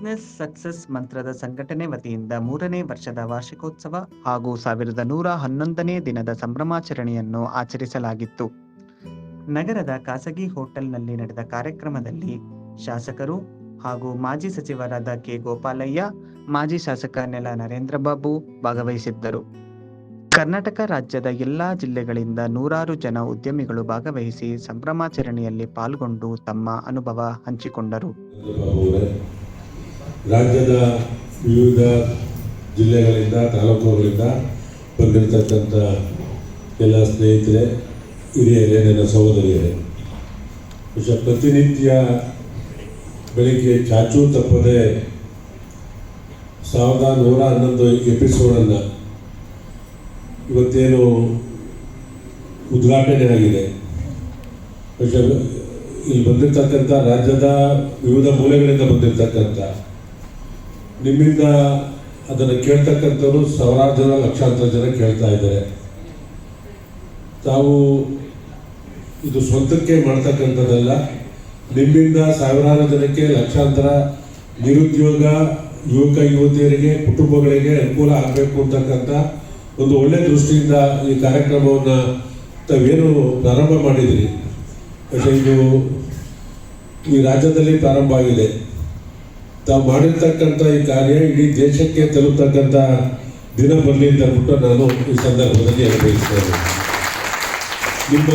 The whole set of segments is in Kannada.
ಬಿಸ್ನೆಸ್ ಸಕ್ಸಸ್ ಮಂತ್ರದ ಸಂಘಟನೆ ವತಿಯಿಂದ 3ನೇ ವರ್ಷದ ವಾರ್ಷಿಕೋತ್ಸವ ಹಾಗೂ 1111ನೇ ದಿನದ ಸಂಭ್ರಮಾಚರಣೆಯನ್ನು ಆಚರಿಸಲಾಗಿತ್ತು. ನಗರದ ಖಾಸಗಿ ಹೋಟೆಲ್ನಲ್ಲಿ ನಡೆದ ಕಾರ್ಯಕ್ರಮದಲ್ಲಿ ಶಾಸಕರು ಹಾಗೂ ಮಾಜಿ ಸಚಿವರಾದ ಕೆ. ಗೋಪಾಲಯ್ಯ, ಮಾಜಿ ಶಾಸಕ ನೆಲ ನರೇಂದ್ರಬಾಬು ಭಾಗವಹಿಸಿದ್ದರು. ಕರ್ನಾಟಕ ರಾಜ್ಯದ ಎಲ್ಲಾ ಜಿಲ್ಲೆಗಳಿಂದ ನೂರಾರು ಜನ ಉದ್ಯಮಿಗಳು ಭಾಗವಹಿಸಿ ಸಂಭ್ರಮಾಚರಣೆಯಲ್ಲಿ ಪಾಲ್ಗೊಂಡು ತಮ್ಮ ಅನುಭವ ಹಂಚಿಕೊಂಡರು. ರಾಜ್ಯದ ವಿವಿಧ ಜಿಲ್ಲೆಗಳಿಂದ, ತಾಲೂಕುಗಳಿಂದ ಬಂದಿರತಕ್ಕಂಥ ಎಲ್ಲ ಸ್ನೇಹಿತರೆ, ಹಿರಿಯರೇ, ನನ್ನ ಸಹೋದರಿಯರೇ, ಪ್ರತಿನಿತ್ಯ ಬೆಳಿಗ್ಗೆ ಚಾಚೂ ತಪ್ಪದೆ 1111 ಎಪಿಸೋಡನ್ನು ಇವತ್ತೇನು ಉದ್ಘಾಟನೆ ಆಗಿದೆ. ಇಲ್ಲಿ ಬಂದಿರತಕ್ಕಂಥ ರಾಜ್ಯದ ವಿವಿಧ ಮೂಲೆಗಳಿಂದ ಬಂದಿರತಕ್ಕಂಥ ನಿಮ್ಮಿಂದ ಅದನ್ನು ಕೇಳ್ತಕ್ಕಂಥವ್ರು ಸಾವಿರಾರು ಜನ, ಲಕ್ಷಾಂತರ ಜನ ಕೇಳ್ತಾ ಇದ್ದಾರೆ. ತಾವು ಇದು ಸ್ವಂತಕ್ಕೆ ಮಾಡ್ತಕ್ಕಂಥದ್ದಲ್ಲ, ನಿಮ್ಮಿಂದ ಸಾವಿರಾರು ಜನಕ್ಕೆ, ಲಕ್ಷಾಂತರ ನಿರುದ್ಯೋಗ ಯುವಕ ಯುವತಿಯರಿಗೆ, ಕುಟುಂಬಗಳಿಗೆ ಅನುಕೂಲ ಆಗಬೇಕು ಅಂತಕ್ಕಂಥ ಒಂದು ಒಳ್ಳೆ ದೃಷ್ಟಿಯಿಂದ ಈ ಕಾರ್ಯಕ್ರಮವನ್ನು ತಾವೇನು ಪ್ರಾರಂಭ ಮಾಡಿದಿರಿ. പക്ഷേ ಇದು ಈ ರಾಜ್ಯದಲ್ಲಿ ಪ್ರಾರಂಭ ಆಗಿದೆ. ತಾವು ಮಾಡಿರ್ತಕ್ಕಂಥ ಈ ಕಾರ್ಯ ಇಡೀ ದೇಶಕ್ಕೆ ತಲುಪತಕ್ಕಂಥ ದಿನ ಬರಲಿ ಅಂತ ಅಂದ್ಬಿಟ್ಟು ನಾನು ಈ ಸಂದರ್ಭದಲ್ಲಿ ಅನುಭವಿಸ್ತೇನೆ. ನಿಮ್ಮ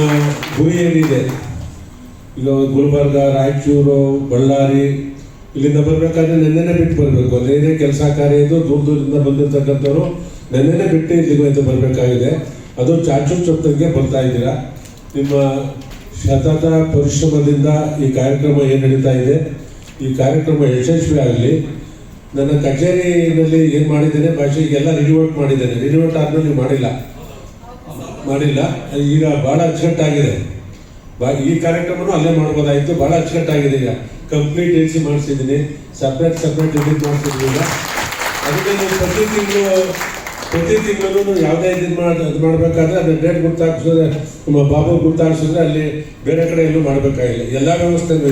ಗುರಿ ಏನಿದೆ, ಈಗ ಗುಲ್ಬರ್ಗ, ರಾಯಚೂರು, ಬಳ್ಳಾರಿ ಇಲ್ಲಿಂದ ಬರಬೇಕಾದ್ರೆ ನೆನ್ನೆನೇ ಬಿಟ್ಟು ಬರಬೇಕು. ಅದೇನೇ ಕೆಲಸ ಕಾರ್ಯ ಇದು, ದೂರದಿಂದ ಬಂದಿರತಕ್ಕಂಥವ್ರು ನೆನ್ನೆನೇ ಬಿಟ್ಟು ಇಲ್ಲಿಗೆ ಬರಬೇಕಾಗಿದೆ. ಅದು ಚಾಚು ಚೊತ್ತಂಗೆ ಬರ್ತಾ ಇದ್ದೀರಾ. ನಿಮ್ಮ ಸತತ ಪರಿಶ್ರಮದಿಂದ ಈ ಕಾರ್ಯಕ್ರಮ ಏನು ನಡೀತಾ ಇದೆ, ಈ ಕಾರ್ಯಕ್ರಮ ಯಶಸ್ವಿ ಆಗಲಿ. ನನ್ನ ಕಚೇರಿಯಲ್ಲಿ ಏನು ಮಾಡಿದ್ದೇನೆ, ಭಾಷೆಗೆಲ್ಲ ರಿನಿವೋಟ್ ಮಾಡಿದ್ದೇನೆ. ರಿನಿವೋಟ್ ಆದ್ಮೇಲೆ ನೀವು ಮಾಡಿಲ್ಲ. ಈಗ ಭಾಳ ಅಚ್ಚುಕಟ್ಟಾಗಿದೆ. ಈ ಕಾರ್ಯಕ್ರಮನೂ ಅಲ್ಲೇ ಮಾಡ್ಬೋದಾಯಿತು. ಭಾಳ ಅಚ್ಚುಕಟ್ಟಾಗಿದೆ. ಈಗ ಕಂಪ್ಲೀಟ್ AC ಮಾಡಿಸಿದ್ದೀನಿ, ಸಪ್ರೇಟ್ ಯೂನಿಟ್ ಮಾಡಿಸಿದ್ದೀನಿ. ಈಗ ಅದಕ್ಕೆ ನೀವು ಪ್ರತಿ ತಿಂಗಳು ಯಾವುದೇ ಇದು ಮಾಡಬೇಕಾದ್ರೆ ಅದನ್ನ ಡೇಟ್ ಗುರ್ತಾಕಿಸಿದ್ರೆ, ನಿಮ್ಮ ಬಾಬು ಗುರ್ತಾಕಿಸಿದ್ರೆ ಅಲ್ಲಿ ಬೇರೆ ಕಡೆ ಎಲ್ಲೂ ಮಾಡಬೇಕಾಗಿಲ್ಲ. ಎಲ್ಲ ವ್ಯವಸ್ಥೆನೂ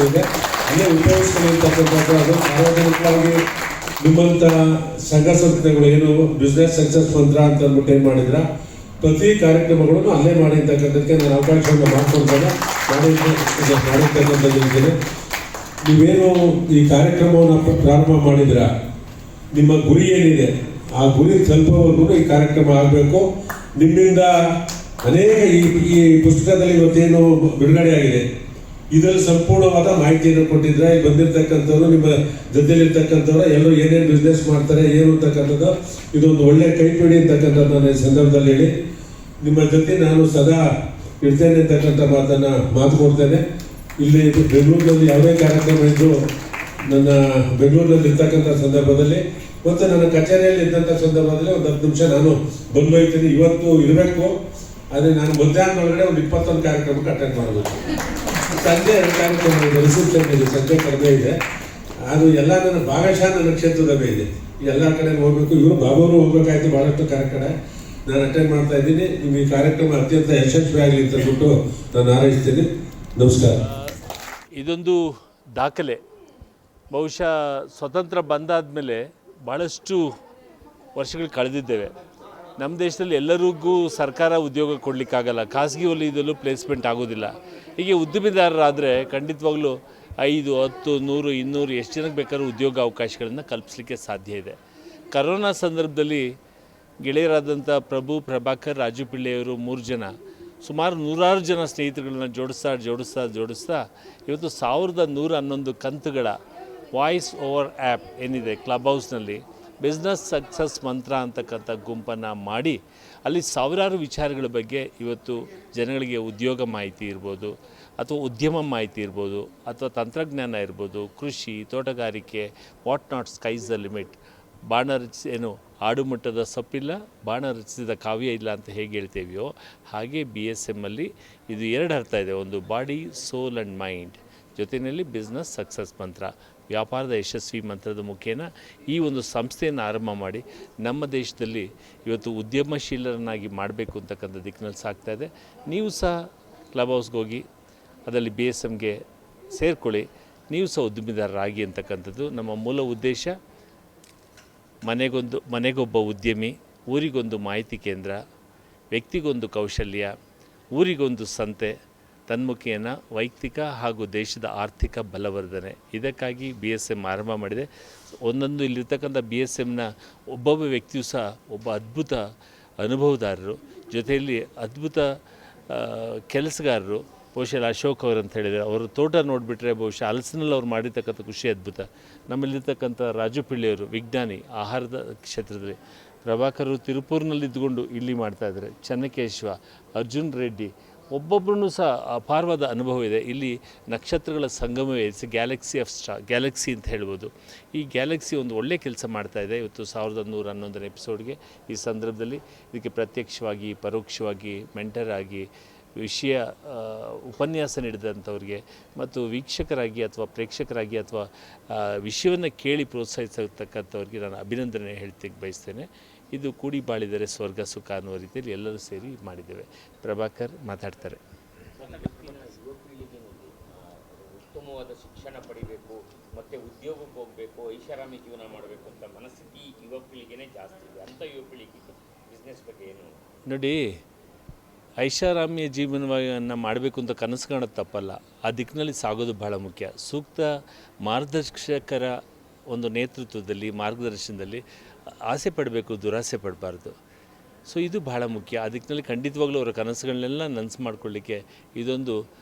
ಇದೆ. ಅಲ್ಲೇ ಉಪಯೋಗಿಸ್ಕೊಂಡಿರ್ತಕ್ಕಂಥದ್ದು ಅದು ಸಾರ್ವಜನಿಕವಾಗಿ ನಿಮ್ಮಂಥ ಸಂಘ ಸಂಸ್ಥೆಗಳು ಏನು ಬಿಸ್ನೆಸ್ ಸಕ್ಸಸ್ ಮಂತ್ರ ಅಂತ ಅಂದ್ಬಿಟ್ಟು ಏನು ಮಾಡಿದ್ರ, ಪ್ರತಿ ಕಾರ್ಯಕ್ರಮಗಳನ್ನು ಅಲ್ಲೇ ಮಾಡಿರ್ತಕ್ಕಂಥದ್ದಕ್ಕೆ ನಾನು ಅವಕಾಶವನ್ನು ಮಾಡಿಕೊಡ್ತೇನೆ. ಮಾಡಿರ್ತಕ್ಕಂಥದ್ದು ನೀವೇನು ಈ ಕಾರ್ಯಕ್ರಮವನ್ನು ಪ್ರಾರಂಭ ಮಾಡಿದ್ರ, ನಿಮ್ಮ ಗುರಿ ಏನಿದೆ ಆ ಗುರಿ ತಲುಪೋವರೆಗೂ ಈ ಕಾರ್ಯಕ್ರಮ ಆಗಬೇಕು. ನಿಮ್ಮಿಂದ ಅನೇಕ ಈ ಪುಸ್ತಕದಲ್ಲಿ ಇವತ್ತೇನು ಬಿಡುಗಡೆ ಆಗಿದೆ, ಇದರಲ್ಲಿ ಸಂಪೂರ್ಣವಾದ ಮಾಹಿತಿಯನ್ನು ಕೊಟ್ಟಿದ್ರೆ ಇಲ್ಲಿ ಬಂದಿರತಕ್ಕಂಥವ್ರು, ನಿಮ್ಮ ಜೊತೆಲಿರ್ತಕ್ಕಂಥವ್ರು ಎಲ್ಲರೂ ಏನೇನು ಬಿಸ್ನೆಸ್ ಮಾಡ್ತಾರೆ ಏನು ಅಂತಕ್ಕಂಥದ್ದು ಇದೊಂದು ಒಳ್ಳೆ ಕೈಪಿಡಿ ಅಂತಕ್ಕಂಥದ್ದು ನಾನು ಈ ಸಂದರ್ಭದಲ್ಲಿ ಹೇಳಿ ನಿಮ್ಮ ಜೊತೆ ನಾನು ಸದಾ ಇರ್ತೇನೆ ಅಂತಕ್ಕಂಥ ಮಾತು ಕೊಡ್ತೇನೆ. ಇಲ್ಲಿ ಬೆಂಗಳೂರಿನಲ್ಲಿ ಯಾವುದೇ ಕಾರ್ಯಕ್ರಮ ಇದ್ದು ನನ್ನ ಬೆಂಗಳೂರಿನಲ್ಲಿ ಇರ್ತಕ್ಕಂಥ ಸಂದರ್ಭದಲ್ಲಿ ಮತ್ತು ನನ್ನ ಕಚೇರಿಯಲ್ಲಿ ಇದ್ದಂಥ ಸಂದರ್ಭದಲ್ಲಿ ಒಂದು 10 ನಿಮಿಷ ನಾನು ಬಂದು ಹೋಗ್ತೀನಿ. ಇವತ್ತು ಇರಬೇಕು, ಆದರೆ ನಾನು ಮಧ್ಯಾಹ್ನ ಒಳಗಡೆ ಒಂದು 21 ಕಾರ್ಯಕ್ರಮಕ್ಕೆ ಅಟೆಂಡ್ ಮಾಡಬೇಕು. ಸಂಜೆ 2 ಕಾರ್ಯಕ್ರಮ ಇದೆ, ರಿಸೆಪ್ಷನ್ ಇದೆ, ಸಂಜೆ ಕಡಿಮೆ ಇದೆ. ಅದು ಎಲ್ಲ ನನ್ನ ಭಾಗಶಃ ನನ್ನ ಕ್ಷೇತ್ರದವೇ ಇದೆ. ಎಲ್ಲ ಕಡೆ ಹೋಗ್ಬೇಕು. ಇವರು ಬಾಬುವರು ಹೋಗ್ಬೇಕಾಯ್ತು ಭಾಳಷ್ಟು ಕಾರ್ಯಕ್ರಮ ನಾನು ಅಟೆಂಡ್ ಮಾಡ್ತಾ ಇದ್ದೀನಿ. ನಿಮಗೆ ಈ ಕಾರ್ಯಕ್ರಮ ಅತ್ಯಂತ ಯಶಸ್ವಿ ಆಗಲಿ ಅಂತ ಬಿಟ್ಟು ನಾನು ಹಾರೈಸ್ತೀನಿ. ನಮಸ್ಕಾರ. ಇದೊಂದು ದಾಖಲೆ. ಬಹುಶಃ ಸ್ವತಂತ್ರ ಬಂದಾದ ಮೇಲೆ ಭಾಳಷ್ಟು ವರ್ಷಗಳು ಕಳೆದಿದ್ದೇವೆ. ನಮ್ಮ ದೇಶದಲ್ಲಿ ಎಲ್ಲರಿಗೂ ಸರ್ಕಾರ ಉದ್ಯೋಗ ಕೊಡಲಿಕ್ಕಾಗಲ್ಲ, ಖಾಸಗಿ ವಲಯದಲ್ಲೂ ಪ್ಲೇಸ್ಮೆಂಟ್ ಆಗೋದಿಲ್ಲ. ಹೀಗೆ ಉದ್ಯಮಿದಾರರಾದರೆ ಖಂಡಿತವಾಗ್ಲೂ 5, 10, 100, 200 ಎಷ್ಟು ಜನಕ್ಕೆ ಬೇಕಾದ್ರೂ ಉದ್ಯೋಗ ಅವಕಾಶಗಳನ್ನು ಕಲ್ಪಿಸಲಿಕ್ಕೆ ಸಾಧ್ಯ ಇದೆ. ಕರೋನಾ ಸಂದರ್ಭದಲ್ಲಿ ಗೆಳೆಯರಾದಂಥ ಪ್ರಭು, ಪ್ರಭಾಕರ್, ರಾಜು ಪಿಳ್ಳೆಯವರು 3 ಜನ ಸುಮಾರು ನೂರಾರು ಜನ ಸ್ನೇಹಿತರುಗಳನ್ನ ಜೋಡಿಸ್ತಾ ಇವತ್ತು 1111 ಕಂತುಗಳ ವಾಯ್ಸ್ ಓವರ್ ಆ್ಯಪ್ ಏನಿದೆ ಕ್ಲಬ್ ಹೌಸ್ನಲ್ಲಿ ಬಿಸ್ನೆಸ್ ಸಕ್ಸಸ್ ಮಂತ್ರ ಅಂತಕ್ಕಂಥ ಗುಂಪನ್ನು ಮಾಡಿ ಅಲ್ಲಿ ಸಾವಿರಾರು ವಿಚಾರಗಳ ಬಗ್ಗೆ ಇವತ್ತು ಜನಗಳಿಗೆ ಉದ್ಯೋಗ ಮಾಹಿತಿ ಇರ್ಬೋದು, ಅಥವಾ ಉದ್ಯಮ ಮಾಹಿತಿ ಇರ್ಬೋದು, ಅಥವಾ ತಂತ್ರಜ್ಞಾನ ಇರ್ಬೋದು, ಕೃಷಿ, ತೋಟಗಾರಿಕೆ, what not, skies the limit. ಬಾಣ ಏನು ಆಡುಮಟ್ಟದ ಸೊಪ್ಪಿಲ್ಲ, ಬಾಣ ರಚಿಸಿದ ಕಾವ್ಯ ಇಲ್ಲ ಅಂತ ಹೇಗೆ ಹೇಳ್ತೇವೆಯೋ ಹಾಗೆ BSMಲ್ಲಿ ಇದು 2 ಅರ್ಥ ಇದೆ. ಒಂದು ಬಾಡಿ, ಸೋಲ್ ಆ್ಯಂಡ್ ಮೈಂಡ್, ಜೊತೆಯಲ್ಲಿ ಬಿಸ್ನೆಸ್ ಸಕ್ಸಸ್ ಮಂತ್ರ, ವ್ಯಾಪಾರದ ಯಶಸ್ವಿ ಮಂತ್ರದ ಮುಖೇನ ಈ ಒಂದು ಸಂಸ್ಥೆಯನ್ನು ಆರಂಭ ಮಾಡಿ ನಮ್ಮ ದೇಶದಲ್ಲಿ ಇವತ್ತು ಉದ್ಯಮಶೀಲರನ್ನಾಗಿ ಮಾಡಬೇಕು ಅಂತಕ್ಕಂಥ ದಿಕ್ಕಿನಲ್ಲಿ ಸಾಗ್ತಾ ಇದೆ. ನೀವು ಸಹ ಕ್ಲಬ್ ಹೌಸ್ಗೆ ಹೋಗಿ ಅದರಲ್ಲಿ BSMಗೆ ಸೇರಿಕೊಳ್ಳಿ. ನೀವು ಸಹ ಉದ್ಯಮಿದಾರರಾಗಿ ಅಂತಕ್ಕಂಥದ್ದು ನಮ್ಮ ಮೂಲ ಉದ್ದೇಶ. ಮನೆಗೊಬ್ಬ ಉದ್ಯಮಿ, ಊರಿಗೊಂದು ಮಾಹಿತಿ ಕೇಂದ್ರ, ವ್ಯಕ್ತಿಗೊಂದು ಕೌಶಲ್ಯ, ಊರಿಗೊಂದು ಸಂತೆ, ತನ್ಮುಖೇನ ವೈಯಕ್ತಿಕ ಹಾಗೂ ದೇಶದ ಆರ್ಥಿಕ ಬಲವರ್ಧನೆ. ಇದಕ್ಕಾಗಿ BSM ಆರಂಭ ಮಾಡಿದೆ. ಒಂದೊಂದು ಇಲ್ಲಿರ್ತಕ್ಕಂಥ BSMನ ಒಬ್ಬೊಬ್ಬ ವ್ಯಕ್ತಿಯೂ ಸಹ ಒಬ್ಬ ಅದ್ಭುತ ಅನುಭವದಾರರು, ಜೊತೆಯಲ್ಲಿ ಅದ್ಭುತ ಕೆಲಸಗಾರರು. ಬಹುಶಃ ಅಶೋಕ್ ಅವರು ಅಂತ ಹೇಳಿದರೆ ಅವರು ತೋಟ ನೋಡಿಬಿಟ್ರೆ ಬಹುಶಃ ಹಲಸಿನಲ್ಲಿ ಅವ್ರು ಮಾಡಿರ್ತಕ್ಕಂಥ ಖುಷಿ ಅದ್ಭುತ. ನಮ್ಮಲ್ಲಿರ್ತಕ್ಕಂಥ ರಾಜು ಪಿಳ್ಳೆಯವರು ವಿಜ್ಞಾನಿ, ಆಹಾರದ ಕ್ಷೇತ್ರದಲ್ಲಿ. ಪ್ರಭಾಕರ್ ತಿರುಪೂರಿನಲ್ಲಿ ಇದ್ದುಕೊಂಡು ಇಲ್ಲಿ ಮಾಡ್ತಾಯಿದ್ದಾರೆ. ಚೆನ್ನಕೇಶವ, ಅರ್ಜುನ್ ರೆಡ್ಡಿ, ಒಬ್ಬೊಬ್ಬರೂ ಸಹ ಅಪಾರವಾದ ಅನುಭವ ಇದೆ. ಇಲ್ಲಿ ನಕ್ಷತ್ರಗಳ ಸಂಗಮವೇ, ಇಟ್ಸ್ ಗ್ಯಾಲಕ್ಸಿ ಆಫ್ ಗ್ಯಾಲಕ್ಸಿ ಅಂತ ಹೇಳ್ಬೋದು. ಈ ಗ್ಯಾಲಕ್ಸಿ ಒಂದು ಒಳ್ಳೆಯ ಕೆಲಸ ಮಾಡ್ತಾಯಿದೆ. ಇವತ್ತು 1111ನೇ ಎಪಿಸೋಡ್ಗೆ ಈ ಸಂದರ್ಭದಲ್ಲಿ ಇದಕ್ಕೆ ಪ್ರತ್ಯಕ್ಷವಾಗಿ ಪರೋಕ್ಷವಾಗಿ ಮೆಂಟರ್ ಆಗಿ ವಿಷಯ ಉಪನ್ಯಾಸ ನೀಡಿದಂಥವ್ರಿಗೆ ಮತ್ತು ವೀಕ್ಷಕರಾಗಿ ಅಥವಾ ಪ್ರೇಕ್ಷಕರಾಗಿ ಅಥವಾ ವಿಷಯವನ್ನು ಕೇಳಿ ಪ್ರೋತ್ಸಾಹಿಸತಕ್ಕಂಥವ್ರಿಗೆ ನಾನು ಅಭಿನಂದನೆ ಹೇಳ್ತಿಕ್ಕೆ ಬಯಸ್ತೇನೆ. ಇದು ಕೂಡಿ ಬಾಳಿದರೆ ಸ್ವರ್ಗ ಸುಖ ಅನ್ನುವ ರೀತಿಯಲ್ಲಿ ಎಲ್ಲರೂ ಸೇರಿ ಮಾಡಿದ್ದೇವೆ. ಪ್ರಭಾಕರ್ ಮಾತಾಡ್ತಾರೆ. ಉತ್ತಮವಾದ ಶಿಕ್ಷಣ ಪಡಿಬೇಕು ಮತ್ತು ಉದ್ಯೋಗಕ್ಕೆ ಹೋಗಬೇಕು, ಐಷಾರಾಮಿ ಜೀವನ ಮಾಡಬೇಕು ಅಂತ ಮನಸ್ಥಿತಿ ಯುವ ಪೀಳಿಗೆನೇ ಜಾಸ್ತಿ ಇದೆ. ಅಂಥ ಯುವ ಪೀಳಿಗೆಗೆ ಬಿಸ್ನೆಸ್ ಬಗ್ಗೆ ಏನು ನೋಡಿ, ಐಷಾರಾಮ್ಯ ಜೀವನವನ್ನು ಮಾಡಬೇಕು ಅಂತ ಕನಸು ಕಾಣೋದು ತಪ್ಪಲ್ಲ. ಆ ದಿಕ್ಕಿನಲ್ಲಿ ಸಾಗೋದು ಬಹಳ ಮುಖ್ಯ. ಸೂಕ್ತ ಮಾರ್ಗದರ್ಶಕರ ಒಂದು ನೇತೃತ್ವದಲ್ಲಿ, ಮಾರ್ಗದರ್ಶನದಲ್ಲಿ ಆಸೆ ಪಡಬೇಕು, ದುರಾಸೆ ಪಡಬಾರ್ದು. ಸೊ ಇದು ಬಹಳ ಮುಖ್ಯ. ಆ ದಿಕ್ಕಿನಲ್ಲಿ ಖಂಡಿತವಾಗ್ಲೂ ಅವರ ಕನಸುಗಳನ್ನೆಲ್ಲ ನನಸು ಮಾಡ್ಕೊಳ್ಳಿಕ್ಕೆ ಇದೊಂದು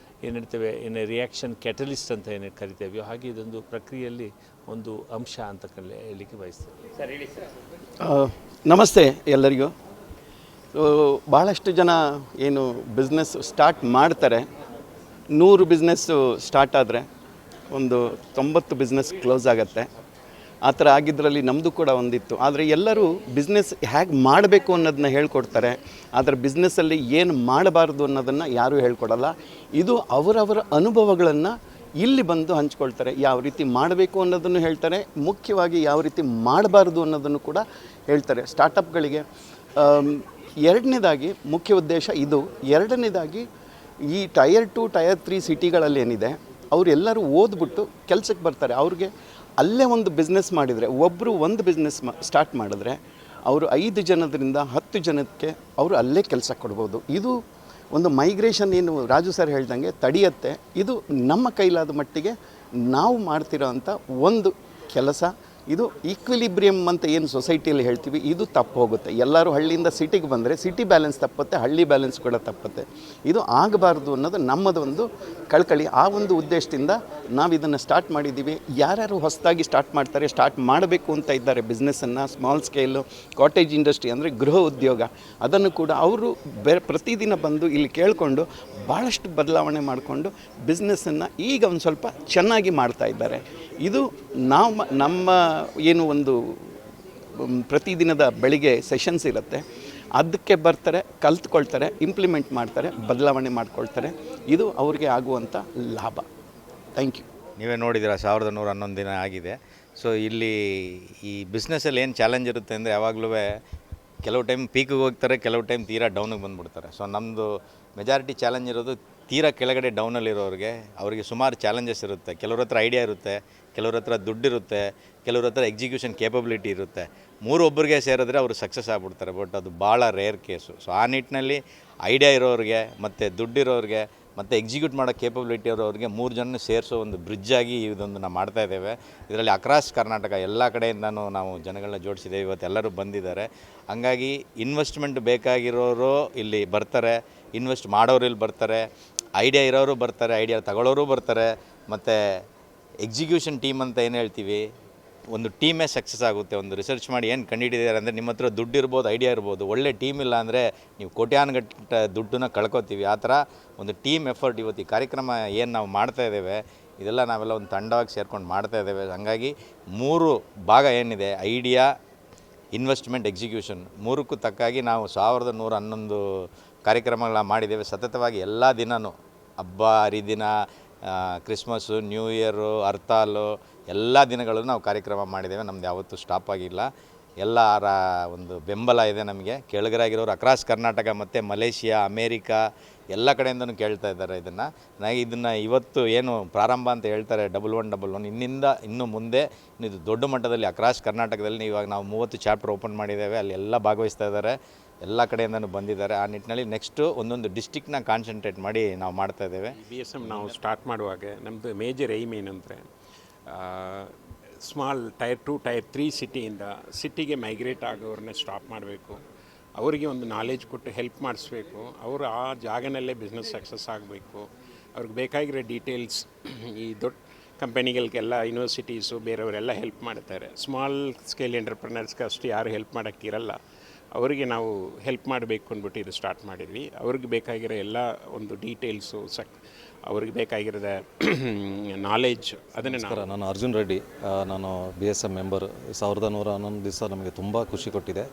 ಏನು ಹೇಳ್ತೇವೆ, ರಿಯಾಕ್ಷನ್ ಕ್ಯಾಟಲಿಸ್ಟ್ ಅಂತ ಏನು ಕರಿತೇವೆ, ಹಾಗೆ ಇದೊಂದು ಪ್ರಕ್ರಿಯೆಯಲ್ಲಿ ಒಂದು ಅಂಶ ಅಂತ ಹೇಳಲಿಕ್ಕೆ ಬಯಸ್ತೇವೆ. ಸರ್ ಹೇಳಿ ಸರ್. ನಮಸ್ತೆ ಎಲ್ಲರಿಗೂ. ಭಾಳಷ್ಟು ಜನ ಏನು ಬಿಸ್ನೆಸ್ ಸ್ಟಾರ್ಟ್ ಮಾಡ್ತಾರೆ, 100 ಬಿಸ್ನೆಸ್ಸು ಸ್ಟಾರ್ಟ್ ಆದರೆ ಒಂದು 90 ಬಿಸ್ನೆಸ್ ಕ್ಲೋಸ್ ಆಗುತ್ತೆ. ಆ ಥರ ಆಗಿದ್ದರಲ್ಲಿ ನಮ್ಮದು ಕೂಡ ಒಂದಿತ್ತು. ಆದರೆ ಎಲ್ಲರೂ ಬಿಸ್ನೆಸ್ ಹೇಗೆ ಮಾಡಬೇಕು ಅನ್ನೋದನ್ನ ಹೇಳ್ಕೊಡ್ತಾರೆ, ಆದರೆ ಬಿಸ್ನೆಸ್ಸಲ್ಲಿ ಏನು ಮಾಡಬಾರ್ದು ಅನ್ನೋದನ್ನು ಯಾರೂ ಹೇಳ್ಕೊಡಲ್ಲ. ಇದು ಅವರವರ ಅನುಭವಗಳನ್ನು ಇಲ್ಲಿ ಬಂದು ಹಂಚ್ಕೊಳ್ತಾರೆ. ಯಾವ ರೀತಿ ಮಾಡಬೇಕು ಅನ್ನೋದನ್ನು ಹೇಳ್ತಾರೆ, ಮುಖ್ಯವಾಗಿ ಯಾವ ರೀತಿ ಮಾಡಬಾರ್ದು ಅನ್ನೋದನ್ನು ಕೂಡ ಹೇಳ್ತಾರೆ. ಸ್ಟಾರ್ಟಪ್ಗಳಿಗೆ ಎರಡನೇದಾಗಿ ಮುಖ್ಯ ಉದ್ದೇಶ ಇದು. ಎರಡನೇದಾಗಿ ಈ ಟೈರ್ 2 ಟೈರ್ 3 ಸಿಟಿಗಳಲ್ಲಿ ಏನಿದೆ, ಅವರೆಲ್ಲರೂ ಓದ್ಬಿಟ್ಟು ಕೆಲಸಕ್ಕೆ ಬರ್ತಾರೆ. ಅವ್ರಿಗೆ ಅಲ್ಲೇ ಒಂದು ಬಿಸ್ನೆಸ್ ಮಾಡಿದರೆ, ಒಬ್ಬರು ಒಂದು ಬಿಸ್ನೆಸ್ ಸ್ಟಾರ್ಟ್ ಮಾಡಿದ್ರೆ ಅವರು 5 ಜನರಿಂದ 10 ಜನಕ್ಕೆ ಅವರು ಅಲ್ಲೇ ಕೆಲಸ ಕೊಡ್ಬೋದು. ಇದು ಒಂದು ಮೈಗ್ರೇಷನ್ ಏನು ರಾಜು ಸರ್ ಹೇಳ್ದಂಗೆ ತಡೆಯುತ್ತೆ. ಇದು ನಮ್ಮ ಕೈಲಾದ ಮಟ್ಟಿಗೆ ನಾವು ಮಾಡ್ತಿರೋ ಅಂಥ ಒಂದು ಕೆಲಸ. ಇದು ಈಕ್ವಿಲಿಬ್ರಿಯಮ್ ಅಂತ ಏನು ಸೊಸೈಟಿಯಲ್ಲಿ ಹೇಳ್ತೀವಿ, ಇದು ತಪ್ಪು ಹೋಗುತ್ತೆ. ಎಲ್ಲರೂ ಹಳ್ಳಿಯಿಂದ ಸಿಟಿಗೆ ಬಂದರೆ ಸಿಟಿ ಬ್ಯಾಲೆನ್ಸ್ ತಪ್ಪುತ್ತೆ, ಹಳ್ಳಿ ಬ್ಯಾಲೆನ್ಸ್ ಕೂಡ ತಪ್ಪುತ್ತೆ. ಇದು ಆಗಬಾರ್ದು ಅನ್ನೋದು ನಮ್ಮದು ಒಂದು ಕಳಕಳಿ. ಆ ಒಂದು ಉದ್ದೇಶದಿಂದ ನಾವು ಇದನ್ನು ಸ್ಟಾರ್ಟ್ ಮಾಡಿದ್ದೀವಿ. ಯಾರ್ಯಾರು ಹೊಸದಾಗಿ ಸ್ಟಾರ್ಟ್ ಮಾಡ್ತಾರೆ, ಸ್ಟಾರ್ಟ್ ಮಾಡಬೇಕು ಅಂತ ಇದ್ದಾರೆ ಬಿಸ್ನೆಸ್ಸನ್ನು, ಸ್ಮಾಲ್ ಸ್ಕೇಲು ಕಾಟೇಜ್ ಇಂಡಸ್ಟ್ರಿ ಅಂದರೆ ಗೃಹ ಉದ್ಯೋಗ, ಅದನ್ನು ಕೂಡ ಅವರು ಪ್ರತಿದಿನ ಬಂದು ಇಲ್ಲಿ ಕೇಳಿಕೊಂಡು ಭಾಳಷ್ಟು ಬದಲಾವಣೆ ಮಾಡಿಕೊಂಡು ಬಿಸ್ನೆಸ್ಸನ್ನು ಈಗ ಒಂದು ಸ್ವಲ್ಪ ಚೆನ್ನಾಗಿ ಮಾಡ್ತಾ ಇದ್ದಾರೆ. ಇದು ನಮ್ಮ ಏನು ಒಂದು ಪ್ರತಿದಿನದ ಬೆಳಿಗ್ಗೆ ಸೆಷನ್ಸ್ ಇರುತ್ತೆ, ಅದಕ್ಕೆ ಬರ್ತಾರೆ, ಕಲ್ತ್ಕೊಳ್ತಾರೆ, ಇಂಪ್ಲಿಮೆಂಟ್ ಮಾಡ್ತಾರೆ, ಬದಲಾವಣೆ ಮಾಡ್ಕೊಳ್ತಾರೆ. ಇದು ಅವ್ರಿಗೆ ಆಗುವಂಥ ಲಾಭ. Thank you. ನೀವೇ ನೋಡಿದ್ದೀರ 1111 ದಿನ ಆಗಿದೆ. ಸೊ ಇಲ್ಲಿ ಈ ಬಿಸ್ನೆಸ್ಸಲ್ಲಿ ಏನು ಚಾಲೆಂಜ್ ಇರುತ್ತೆ ಅಂದರೆ, ಯಾವಾಗಲೂ ಕೆಲವು ಟೈಮ್ ಪೀಕಿಗೆ ಹೋಗ್ತಾರೆ, ಕೆಲವು ಟೈಮ್ ತೀರಾ ಡೌನಿಗೆ ಬಂದುಬಿಡ್ತಾರೆ. ಸೊ ನಮ್ಮದು ಮೆಜಾರಿಟಿ ಚಾಲೆಂಜ್ ಇರೋದು ತೀರಾ ಕೆಳಗಡೆ ಡೌನಲ್ಲಿರೋರಿಗೆ. ಅವರಿಗೆ ಸುಮಾರು ಚಾಲೆಂಜಸ್ ಇರುತ್ತೆ. ಕೆಲವ್ರ ಹತ್ರ ಐಡಿಯಾ ಇರುತ್ತೆ, ಕೆಲವ್ರ ಹತ್ರ ದುಡ್ಡಿರುತ್ತೆ, ಕೆಲವ್ರ ಹತ್ರ ಎಕ್ಸಿಕ್ಯೂಷನ್ ಕೇಪಬಿಲಿಟಿ ಇರುತ್ತೆ. ಒಬ್ಬರಿಗೆ ಸೇರಿದ್ರೆ ಅವರು ಸಕ್ಸಸ್ ಆಗ್ಬಿಡ್ತಾರೆ. ಬಟ್ ಅದು ಭಾಳ ರೇರ್ ಕೇಸು. ಸೊ ಆ ನಿಟ್ಟಿನಲ್ಲಿ ಐಡಿಯಾ ಇರೋರಿಗೆ ಮತ್ತು ದುಡ್ಡಿರೋರಿಗೆ ಮತ್ತು ಎಕ್ಸಿಕ್ಯೂಟ್ ಮಾಡೋ ಕೇಪಬಿಲಿಟಿ ಇರೋರಿಗೆ 3 ಜನ ಸೇರಿಸೋ ಒಂದು ಬ್ರಿಡ್ಜಾಗಿ ಇದೊಂದು ನಾವು ಮಾಡ್ತಾಯಿದ್ದೇವೆ. ಇದರಲ್ಲಿ ಅಕ್ರಾಸ್ ಕರ್ನಾಟಕ ಎಲ್ಲ ಕಡೆಯಿಂದನೂ ನಾವು ಜನಗಳನ್ನ ಜೋಡಿಸಿದ್ದೇವೆ. ಇವತ್ತು ಎಲ್ಲರೂ ಬಂದಿದ್ದಾರೆ. ಹಂಗಾಗಿ ಇನ್ವೆಸ್ಟ್ಮೆಂಟ್ ಬೇಕಾಗಿರೋರು ಇಲ್ಲಿ ಬರ್ತಾರೆ, ಇನ್ವೆಸ್ಟ್ ಮಾಡೋರು ಇಲ್ಲಿ ಬರ್ತಾರೆ, ಐಡಿಯಾ ಇರೋರು ಬರ್ತಾರೆ, ಐಡಿಯಾ ತಗೊಳ್ಳೋರು ಬರ್ತಾರೆ. ಮತ್ತು ಎಕ್ಸಿಕ್ಯೂಷನ್ ಟೀಮ್ ಅಂತ ಏನು ಹೇಳ್ತೀವಿ, ಒಂದು ಟೀಮೇ ಸಕ್ಸಸ್ ಆಗುತ್ತೆ. ಒಂದು ರಿಸರ್ಚ್ ಮಾಡಿ ಏನು ಕಂಡುಹಿಡಿದಿದ್ದಾರೆ ಅಂದರೆ, ನಿಮ್ಮ ಹತ್ರ ದುಡ್ಡು ಇರ್ಬೋದು, ಐಡಿಯಾ ಇರ್ಬೋದು, ಒಳ್ಳೆ ಟೀಮ್ ಇಲ್ಲ ಅಂದರೆ ನೀವು ಕೋಟ್ಯಾನುಗಟ್ಟಲೆ ದುಡ್ಡನ್ನ ಕಳ್ಕೊತೀವಿ. ಆ ಥರ ಒಂದು ಟೀಮ್ ಎಫರ್ಟ್ ಇವತ್ತು ಈ ಕಾರ್ಯಕ್ರಮ ಏನು ನಾವು ಮಾಡ್ತಾಯಿದ್ದೇವೆ, ಇದೆಲ್ಲ ನಾವೆಲ್ಲ ಒಂದು ತಂಡವಾಗಿ ಸೇರ್ಕೊಂಡು ಮಾಡ್ತಾಯಿದ್ದೇವೆ. ಹಾಗಾಗಿ 3 ಭಾಗ ಏನಿದೆ, ಐಡಿಯಾ, ಇನ್ವೆಸ್ಟ್ಮೆಂಟ್, ಎಕ್ಸಿಕ್ಯೂಷನ್, 3ಕ್ಕೂ ತಕ್ಕಾಗಿ ನಾವು 1111 ಕಾರ್ಯಕ್ರಮಗಳನ್ನ ಮಾಡಿದ್ದೇವೆ. ಸತತವಾಗಿ ಎಲ್ಲ ದಿನವೂ, ಹಬ್ಬ ಹರಿದಿನ, ಕ್ರಿಸ್ಮಸ್ಸು, ನ್ಯೂ ಇಯರು, ಹರ್ತಾಲು ಎಲ್ಲ ದಿನಗಳಲ್ಲೂ ನಾವು ಕಾರ್ಯಕ್ರಮ ಮಾಡಿದ್ದೇವೆ. ನಮ್ದು ಯಾವತ್ತೂ ಸ್ಟಾಪ್ ಆಗಿಲ್ಲ. ಎಲ್ಲರ ಒಂದು ಬೆಂಬಲ ಇದೆ ನಮಗೆ. ಕೆಳಗರಾಗಿರೋರು ಅಕ್ರಾಸ್ ಕರ್ನಾಟಕ ಮತ್ತು ಮಲೇಷಿಯಾ, ಅಮೇರಿಕಾ ಎಲ್ಲ ಕಡೆಯಿಂದನೂ ಕೇಳ್ತಾ ಇದ್ದಾರೆ ಇದನ್ನು. ನನಗೆ ಇದನ್ನು ಇವತ್ತು ಏನು ಪ್ರಾರಂಭ ಅಂತ ಹೇಳ್ತಾರೆ 1111 ಇನ್ನು ಮುಂದೆ ಇದು ದೊಡ್ಡ ಮಟ್ಟದಲ್ಲಿ ಅಕ್ರಾಸ್ ಕರ್ನಾಟಕದಲ್ಲಿ ಇವಾಗ ನಾವು 30 ಚಾಪ್ಟರ್ ಓಪನ್ ಮಾಡಿದ್ದೇವೆ. ಅಲ್ಲಿ ಎಲ್ಲ ಭಾಗವಹಿಸ್ತಾ ಇದ್ದಾರೆ, ಎಲ್ಲ ಕಡೆಯಿಂದನೂ ಬಂದಿದ್ದಾರೆ. ಆ ನಿಟ್ಟಿನಲ್ಲಿ ನೆಕ್ಸ್ಟು ಒಂದೊಂದು ಡಿಸ್ಟಿಕ್ನ ಕಾನ್ಸಂಟ್ರೇಟ್ ಮಾಡಿ ನಾವು ಮಾಡ್ತಾ ಇದ್ದೇವೆ. BSM ನಾವು ಸ್ಟಾರ್ಟ್ ಮಾಡುವಾಗ ನಮ್ಮದು ಮೇಜರ್ ಏಮ್ ಏನಂದರೆ ಸ್ಮಾಲ್ ಟೈರ್ 2 ಟೈರ್ 3 ಸಿಟಿಗೆ ಮೈಗ್ರೇಟ್ ಆಗೋರನ್ನ ಸ್ಟಾಪ್ ಮಾಡಬೇಕು, ಅವರಿಗೆ ಒಂದು ನಾಲೆಜ್ ಕೊಟ್ಟು ಹೆಲ್ಪ್ ಮಾಡಿಸ್ಬೇಕು, ಅವರು ಆ ಜಾಗನಲ್ಲೇ ಬಿಸ್ನೆಸ್ ಸಕ್ಸಸ್ ಆಗಬೇಕು. ಅವ್ರಿಗೆ ಬೇಕಾಗಿರೋ ಡೀಟೇಲ್ಸ್ ಈ ದೊಡ್ಡ ಕಂಪನಿಗಳಿಗೆಲ್ಲ ಯೂನಿವರ್ಸಿಟೀಸು ಬೇರೆಯವರೆಲ್ಲ ಹೆಲ್ಪ್ ಮಾಡ್ತಾರೆ. ಸ್ಮಾಲ್ ಸ್ಕೇಲ್ ಎಂಟರ್ಪ್ರಿನರ್ಸ್ಗೆ ಅಷ್ಟು ಯಾರು ಹೆಲ್ಪ್ ಮಾಡೋಕ್ಕಿರಲ್ಲ, ಅವರಿಗೆ ನಾವು ಹೆಲ್ಪ್ ಮಾಡಬೇಕು ಅಂದ್ಬಿಟ್ಟು ಇದು ಸ್ಟಾರ್ಟ್ ಮಾಡಿದ್ವಿ. ಅವ್ರಿಗೆ ಬೇಕಾಗಿರೋ ಎಲ್ಲ ಒಂದು ಡೀಟೇಲ್ಸು ಅವ್ರಿಗೆ ಬೇಕಾಗಿರೋದ ನಾಲೆಜ್ ಅದನ್ನು ನಾನು ಅರ್ಜುನ್ ರೆಡ್ಡಿ, ನಾನು BSM ಮೆಂಬರ್. 1111 ದಿವಸ ನಮಗೆ ತುಂಬ ಖುಷಿ ಕೊಟ್ಟಿದೆ.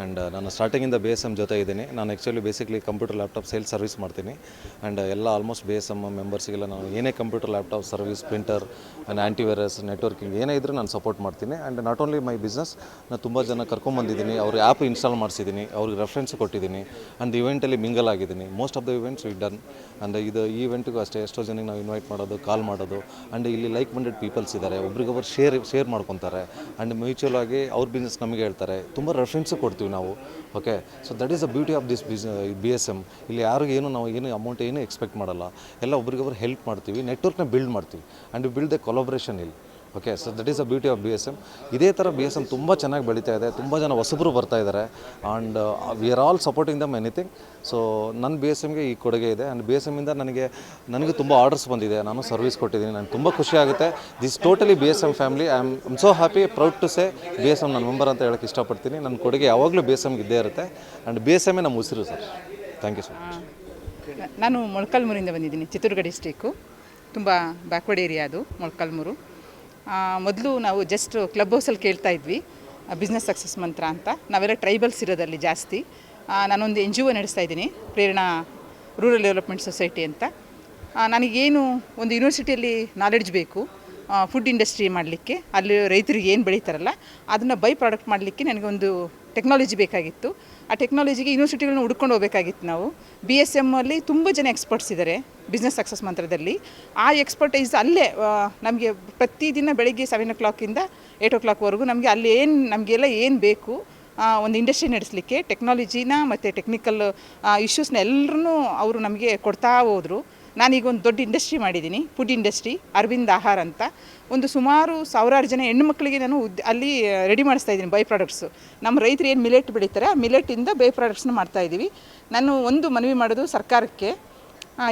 ಆ್ಯಂಡ್ ನಾನು ಸ್ಟಾರ್ಟಿಂಗಿಂದ BSM ಜೊತೆ ಇದ್ದೀನಿ. ನಾನು actually basically computer laptop sales service ಮಾಡ್ತೀನಿ. ಆ್ಯಂಡ್ ಎಲ್ಲ ಆಲ್ಮೋಸ್ಟ್ BSM ಮೆಂಬರ್ಸಿಗೆಲ್ಲ ನಾನು ಏನೇ computer laptop service, printer and antivirus, networking ಏನೇ ಇದ್ದರೂ ನಾನು ಸಪೋರ್ಟ್ ಮಾಡ್ತೀನಿ. And not only my business, ನಾನು ತುಂಬ ಜನ ಕರ್ಕೊಂಬಂದಿದ್ದೀನಿ, ಅವ್ರ ಆ್ಯಪ್ ಇನ್ಸ್ಟಾಲ್ ಮಾಡಿಸಿದ್ದೀನಿ, ಅವ್ರಿಗೆ ರೆಫರೆನ್ಸ್ ಕೊಟ್ಟಿದ್ದೀನಿ. ಆ್ಯಂಡ್ ಇವೆಂಟಲ್ಲಿ ಮಿಂಗಲ್ ಆಗಿದ್ದೀನಿ. Most of the events V done. And ಈ ಇವೆಂಟಿಗೂ ಅಷ್ಟೇ ಎಷ್ಟೋ ಜನಕ್ಕೆ ನಾವು ಇನ್ವೈಟ್ ಮಾಡೋದು, ಕಾಲ್ ಮಾಡೋದು. ಆ್ಯಂಡ್ ಇಲ್ಲಿ ಲೈಕ್ ಮೈಂಡೆಡ್ ಪೀಪಲ್ಸ್ ಇದ್ದಾರೆ, ಒಬ್ರಿಗೊಬ್ರು ಶೇರ್ ಮಾಡ್ಕೊತಾರೆ. ಆ್ಯಂಡ್ ಮ್ಯೂಚುವಲ್ ಆಗಿ ಅವ್ರ ಬಿಸ್ನೆಸ್ ನಮಗೆ ಹೇಳ್ತಾರೆ, ತುಂಬ ರೆಫರೆನ್ಸು ಕೊಡ್ತೀವಿ ನಾವು. Okay, so that is the beauty of this BSM. ಇಲ್ಲಿ ಯಾರಿಗೂ ನಾವು ಏನು ಅಮೌಂಟ್ ಏನು ಎಕ್ಸ್ಪೆಕ್ಟ್ ಮಾಡಲ್ಲ, ಎಲ್ಲ ಒಬ್ರಿಗೊಬ್ರು ಹೆಲ್ಪ್ ಮಾಡ್ತೀವಿ, ನೆಟ್ವರ್ಕ್ನ ಬಿಲ್ಡ್ ಮಾಡ್ತೀವಿ. ಆ್ಯಂಡ್ ಬಿಲ್ಡ್ ದ ಕೊಲಾಬ್ರೇಷನ್ ಇಲ್ಲಿ. Okay, so that is the beauty of BSM. ಇದೇ ಥರ BSM ತುಂಬ ಚೆನ್ನಾಗಿ ಬೆಳೀತಾ ಇದೆ, ತುಂಬ ಜನ ಹೊಸಬರು ಬರ್ತಾ ಇದ್ದಾರೆ. And we are all supporting dum anything. So ನನ್ನ BSMಗೆ ಈ ಕೊಡುಗೆ ಇದೆ. ಆ್ಯಂಡ್ BSMಯಿಂದ ನನಗೆ ತುಂಬ ಆರ್ಡರ್ಸ್ ಬಂದಿದೆ, ನಾನು ಸರ್ವಿಸ್ ಕೊಟ್ಟಿದ್ದೀನಿ. ನನಗೆ ತುಂಬ ಖುಷಿ ಆಗುತ್ತೆ. This totally BSM family. I am so happy, proud to say BSM ನನ್ನ ಮೆಂಬರ್ ಅಂತ ಹೇಳೋಕ್ಕೆ ಇಷ್ಟಪಡ್ತೀನಿ. ನನ್ನ ಕೊಡುಗೆ ಯಾವಾಗಲೂ BSMಗೆ ಇದ್ದೇ ಇರುತ್ತೆ. ಆ್ಯಂಡ್ BSMೇ ನಮ್ಮ ಉಸಿರು sir. Thank you so much. ನಾನು ಮೊಳಕಾಲ್ಮೂರಿಂದ ಬಂದಿದ್ದೀನಿ, ಚಿತ್ರದುರ್ಗ ಡಿಸ್ಟಿಕ್ಕು. ತುಂಬ ಬ್ಯಾಕ್ವರ್ಡ್ ಏರಿಯಾ ಅದು ಮೊಳಕಾಲ್ಮೂರು. ಮೊದಲು ನಾವು ಜಸ್ಟ್ ಕ್ಲಬ್ ಹೌಸಲ್ಲಿ ಕೇಳ್ತಾ ಇದ್ವಿ ಬಿಸ್ನೆಸ್ ಸಕ್ಸಸ್ ಮಂತ್ರ ಅಂತ. ನಾವೆಲ್ಲ ಟ್ರೈಬಲ್ಸ್ ಇರೋದಲ್ಲಿ ಜಾಸ್ತಿ. ನಾನೊಂದು NGO ನಡೆಸ್ತಾ ಇದ್ದೀನಿ, ಪ್ರೇರಣಾ ರೂರಲ್ ಡೆವಲಪ್ಮೆಂಟ್ ಸೊಸೈಟಿ ಅಂತ. ನನಗೇನು ಒಂದು ಯೂನಿವರ್ಸಿಟಿಯಲ್ಲಿ ನಾಲೆಡ್ಜ್ ಬೇಕು ಫುಡ್ ಇಂಡಸ್ಟ್ರಿ ಮಾಡಲಿಕ್ಕೆ, ಅಲ್ಲಿ ರೈತರಿಗೆ ಏನು ಬೆಳೀತಾರಲ್ಲ ಅದನ್ನು ಬೈ ಪ್ರಾಡಕ್ಟ್ ಮಾಡಲಿಕ್ಕೆ ನನಗೊಂದು ಟೆಕ್ನಾಲಜಿ ಬೇಕಾಗಿತ್ತು. ಆ ಟೆಕ್ನಾಲಜಿಗೆ ಯೂನಿವರ್ಸಿಟಿಗಳನ್ನ ಹುಡ್ಕೊಂಡು ಹೋಗಬೇಕಾಗಿತ್ತು ನಾವು. BSM ಅಲ್ಲಿ ತುಂಬ ಜನ ಎಕ್ಸ್ಪರ್ಟ್ಸ್ ಇದ್ದಾರೆ ಬಿಸ್ನೆಸ್ ಸಕ್ಸಸ್ ಮಂತ್ರದಲ್ಲಿ. ಆ ಎಕ್ಸ್ಪರ್ಟೈಸ್ ಅಲ್ಲೇ ನಮಗೆ ಪ್ರತಿದಿನ ಬೆಳಗ್ಗೆ 7 o'clock-ಇಂದ 8 o'clock-ವರೆಗೂ ನಮಗೆ ಅಲ್ಲಿ ನಮಗೆಲ್ಲ ಏನು ಬೇಕು ಒಂದು ಇಂಡಸ್ಟ್ರಿ ನಡೆಸಲಿಕ್ಕೆ ಟೆಕ್ನಾಲಜಿನ ಮತ್ತು ಟೆಕ್ನಿಕಲ್ ಇಶ್ಯೂಸ್ನ ಎಲ್ಲರೂ ಅವರು ನಮಗೆ ಕೊಡ್ತಾ ಹೋದರು. ನಾನೀಗ ಒಂದು ದೊಡ್ಡ ಇಂಡಸ್ಟ್ರಿ ಮಾಡಿದ್ದೀನಿ, ಫುಡ್ ಇಂಡಸ್ಟ್ರಿ, ಅರವಿಂದ್ ಆಹಾರ ಅಂತ. ಒಂದು ಸುಮಾರು 1000 ಜನ ಹೆಣ್ಣು ಮಕ್ಕಳಿಗೆ ನಾನು ಅಲ್ಲಿ ರೆಡಿ ಮಾಡಿಸ್ತಾ ಇದ್ದೀನಿ ಬೈ ಪ್ರಾಡಕ್ಟ್ಸು. ನಮ್ಮ ರೈತರು ಏನು ಮಿಲೆಟ್ ಬೆಳೀತಾರೆ ಆ ಮಿಲೆಟಿಂದ ಬೈ ಪ್ರಾಡಕ್ಟ್ಸ್ನ ಮಾಡ್ತಾಯಿದ್ದೀವಿ. ನಾನು ಒಂದು ಮನವಿ ಮಾಡೋದು ಸರ್ಕಾರಕ್ಕೆ,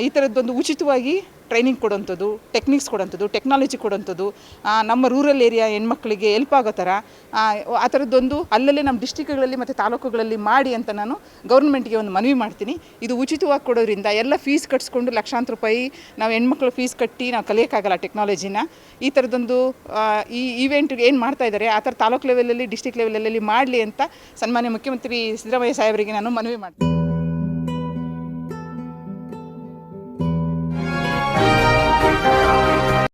ಈ ಥರದ್ದೊಂದು ಉಚಿತವಾಗಿ ಟ್ರೈನಿಂಗ್ ಕೊಡೋಂಥದ್ದು, ಟೆಕ್ನಿಕ್ಸ್ ಕೊಡೋಂಥದ್ದು, ಟೆಕ್ನಾಲಜಿ ಕೊಡೋಂಥದ್ದು, ನಮ್ಮ ರೂರಲ್ ಏರಿಯಾ ಹೆಣ್ಮಕ್ಳಿಗೆ ಹೆಲ್ಪ್ ಆಗೋ ಥರ ಆ ಥರದ್ದೊಂದು ಅಲ್ಲಲ್ಲೇ ನಮ್ಮ ಡಿಸ್ಟಿಕ್ಗಳಲ್ಲಿ ಮತ್ತು ತಾಲೂಕುಗಳಲ್ಲಿ ಮಾಡಿ ಅಂತ ನಾನು ಗೌರ್ಮೆಂಟ್ಗೆ ಒಂದು ಮನವಿ ಮಾಡ್ತೀನಿ. ಇದು ಉಚಿತವಾಗಿ ಕೊಡೋದ್ರಿಂದ ಎಲ್ಲ ಫೀಸ್ ಕಟ್ಸ್ಕೊಂಡು ಲಕ್ಷಾಂತರ ರೂಪಾಯಿ ನಾವು ಹೆಣ್ಮಕ್ಳು ಫೀಸ್ ಕಟ್ಟಿ ನಾವು ಕಲಿಯೋಕ್ಕಾಗಲ್ಲ ಟೆಕ್ನಾಲಜಿನ. ಈ ಥರದ್ದೊಂದು ಈ ಈವೆಂಟ್ಗೆ ಏನು ಮಾಡ್ತಾ ಇದ್ದಾರೆ ಆ ಥರ ತಾಲೂಕು ಲೆವೆಲಲ್ಲಿ ಡಿಸ್ಟಿಕ್ ಲೆವೆಲಲ್ಲಿ ಮಾಡಲಿ ಅಂತ ಸನ್ಮಾನ್ಯ ಮುಖ್ಯಮಂತ್ರಿ ಸಿದ್ದರಾಮಯ್ಯ ಸಾಹೇಬರಿಗೆ ನಾನು ಮನವಿ ಮಾಡ್ತೀನಿ.